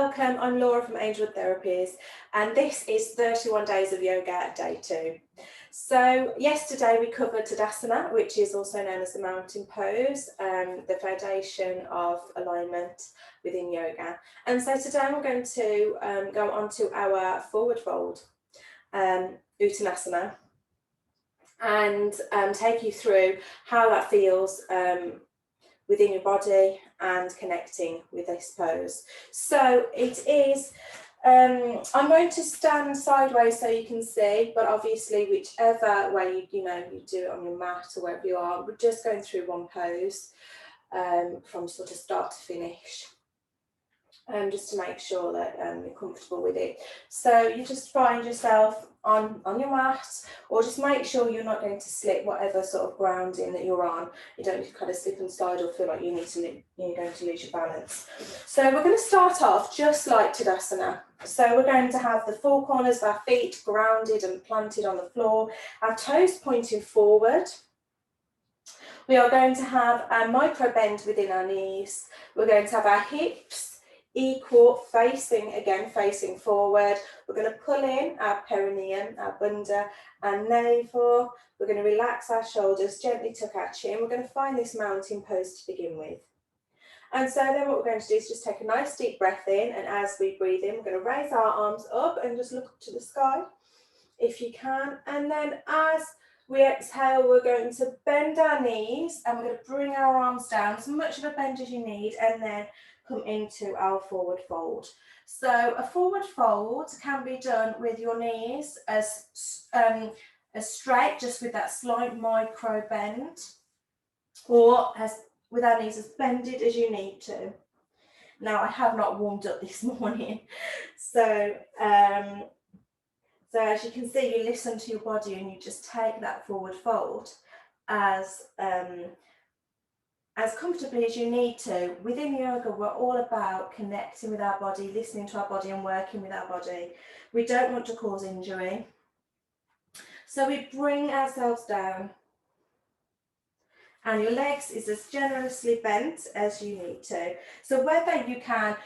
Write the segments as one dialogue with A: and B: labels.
A: welcome. I'm Laura from Angelwood Therapies, and this is 31 Days of Yoga, day 2. So yesterday we covered Tadasana, which is also known as the mountain pose, the foundation of alignment within yoga. And so today we're going to go on to our forward fold, Uttanasana, and take you through how that feels within your body and connecting with this pose. So it is, I'm going to stand sideways so you can see, but obviously whichever way you do it on your mat or wherever you are, we're just going through one pose from sort of start to finish. Just to make sure that you're comfortable with it. So you just find yourself on your mat, or just make sure you're not going to slip whatever sort of grounding that you're on. You don't kind of slip and slide or feel like you're going to lose your balance. So we're going to start off just like Tadasana. So we're going to have the four corners of our feet grounded and planted on the floor, our toes pointing forward. We are going to have a micro bend within our knees. We're going to have our hips equal, facing forward. We're going to pull in our perineum, our bunda, and navel. We're going to relax our shoulders, gently tuck our chin. We're going to find this mountain pose to begin with. And so then what we're going to do is just take a nice deep breath in, and as we breathe in, we're going to raise our arms up and just look up to the sky if you can. And then as we exhale, we're going to bend our knees and we're going to bring our arms down, as much of a bend as you need, and then come into our forward fold. So a forward fold can be done with your knees as straight, just with that slight micro bend, or with our knees as bended as you need to. Now, I have not warmed up this morning, so as you can see, you listen to your body and you just take that forward fold as comfortably as you need to. Within yoga, we're all about connecting with our body, listening to our body and working with our body. We don't want to cause injury. So we bring ourselves down, and your legs is as generously bent as you need to. So whether you can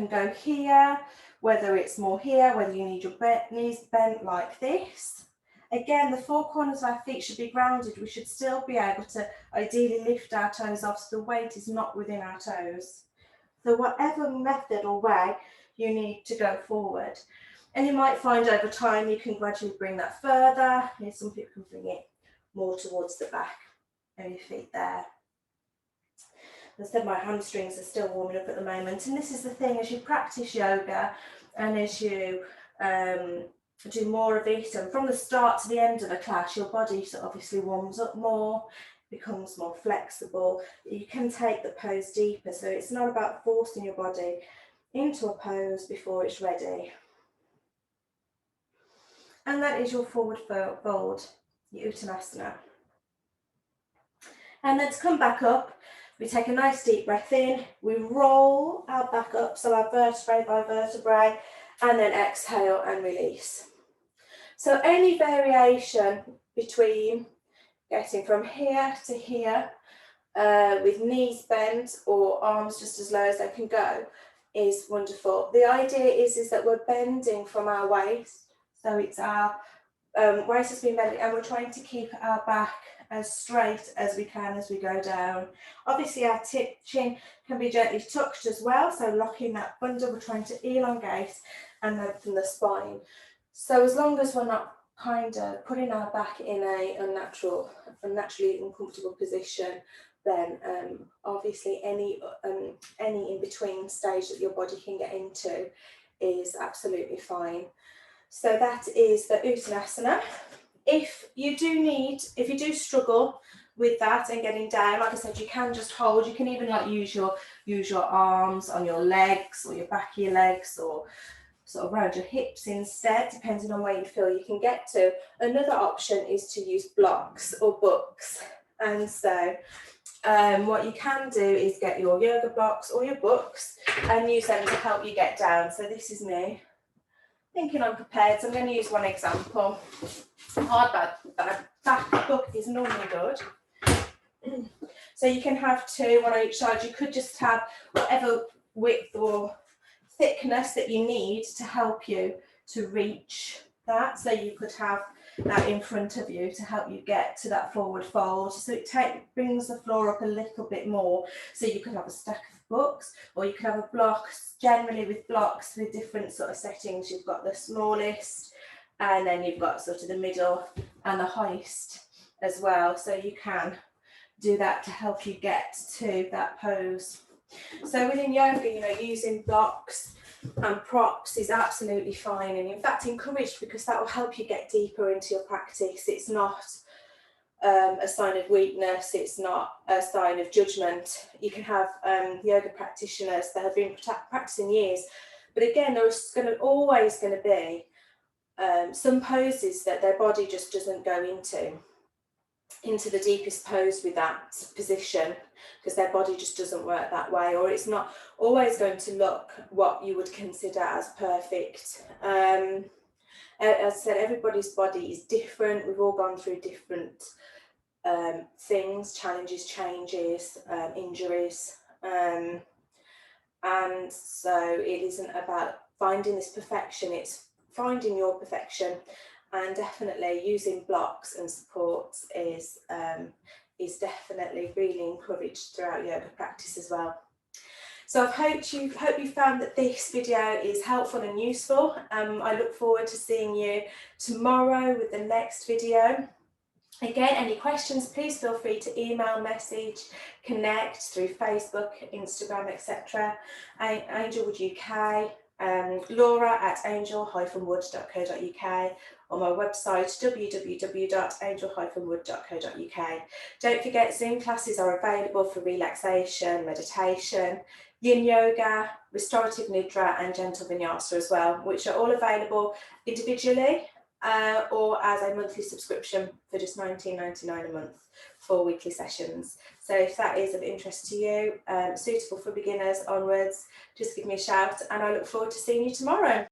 A: go here, whether it's more here, whether you need your knees bent like this. Again, the four corners of our feet should be grounded. We should still be able to ideally lift our toes off so the weight is not within our toes. So whatever method or way you need to go forward. And you might find over time you can gradually bring that further. Some people can bring it more towards the back of your feet there. As I said, my hamstrings are still warming up at the moment. And this is the thing, as you practice yoga and as you do more of it, and from the start to the end of a class, your body obviously warms up more, becomes more flexible. You can take the pose deeper, so it's not about forcing your body into a pose before it's ready. And that is your forward fold, your Uttanasana. And then to come back up, we take a nice deep breath in, we roll our back up, so our vertebrae by vertebrae, and then exhale and release. So any variation between getting from here to here with knees bent or arms just as low as they can go is wonderful. The idea is that we're bending from our waist, so it's our waist has been bending, and we're trying to keep our back as straight as we can as we go down. Obviously our chin can be gently tucked as well, so locking that bunda, we're trying to elongate and lengthen the spine. So as long as we're not kind of putting our back in a unnaturally uncomfortable position, then obviously any in-between stage that your body can get into is absolutely fine. So that is the Uttanasana. If you do struggle with that and getting down, like I said, you can just hold. You can even use your arms on your legs or your back of your legs, or sort of around your hips instead, depending on where you feel you can get to. Another option is to use blocks or books. And so what you can do is get your yoga blocks or your books and use them to help you get down. So this is me thinking I'm prepared, so I'm going to use one example. Hardback back book is normally good. So you can have two, one on each side. You could just have whatever width or thickness that you need to help you to reach that. So you could have that in front of you to help you get to that forward fold. So it brings the floor up a little bit more. So you could have a stack of books, or you could have a block. Generally with blocks with different sort of settings, you've got the smallest, and then you've got sort of the middle and the highest as well. So you can do that to help you get to that pose. So within yoga, you know, using blocks and props is absolutely fine, and in fact encouraged, because that will help you get deeper into your practice. It's not a sign of weakness, it's not a sign of judgment. You can have yoga practitioners that have been practicing years, but again, there's always going to be some poses that their body just doesn't go into the deepest pose with that position, because their body just doesn't work that way, or it's not always going to look what you would consider as perfect. As I said, everybody's body is different. We've all gone through different things, challenges, changes, injuries, and so it isn't about finding this perfection, it's finding your perfection. And definitely using blocks and supports is definitely really encouraged throughout yoga practice as well. So I hope you found that this video is helpful and useful. I look forward to seeing you tomorrow with the next video. Again, any questions, please feel free to email, message, connect through Facebook, Instagram, etc. Angelwood UK, Laura at angel-wood.co.uk, or my website www.angel-wood.co.uk. Don't forget, Zoom classes are available for relaxation, meditation, yin yoga, restorative nidra and gentle vinyasa as well, which are all available individually or as a monthly subscription for just $19.99 a month for weekly sessions. So if that is of interest to you, suitable for beginners onwards, just give me a shout, and I look forward to seeing you tomorrow.